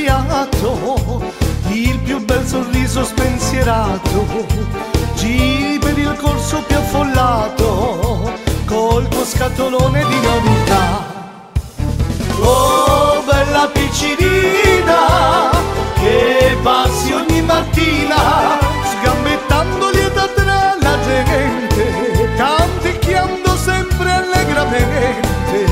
sdraiato, il più bel sorriso spensierato, giri per il corso più affollato, col tuo scatolone di novità. Oh, bella piccinina, che passi ogni mattina, sgambettando lieta tra la gente, canticchiando sempre allegramente.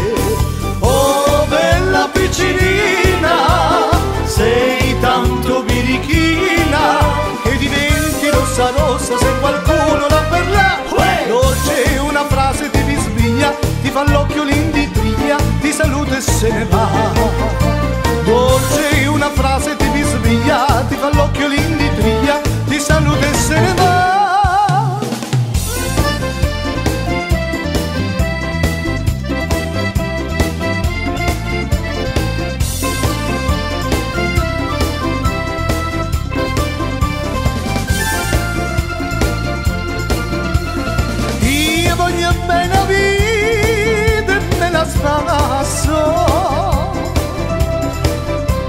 Oh, bella piccinina, sei tanto birichina, che diventi rossa rossa se qualcuno la parla. Dolce una frase ti risveglia, ti fa l'occhio l'inditriglia, ti saluta e se ne va. Dolce una frase ti risveglia, ti fa l'occhio l'inditriglia, ti saluta e se ne va. Voglio bene la vita e me la spasso,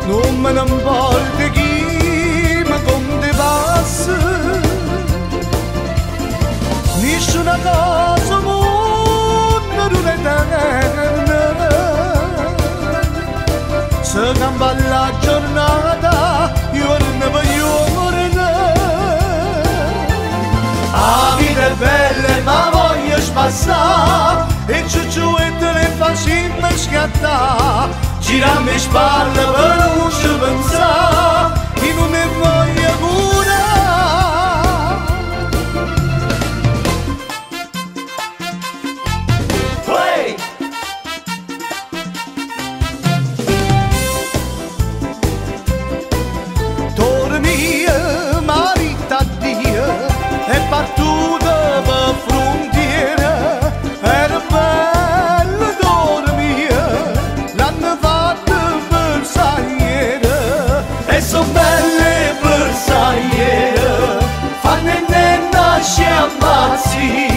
non me ne importa chi ma con te passa, nessuna cosa mondo non è eterna, se cambia la giornata giorno per giorno. La vita è bella ma voglio spassare, e ciucciuette le fa sempre scattare, girarmi le spalle per non ci pensare, che non mi voglio curare. Hey! Torre mia, marita Dio, è partita per frontiera, era bella dormire, l'hanno fatta bersagliera, e son belle bersagliere, fanno e ne nasce ammazzi.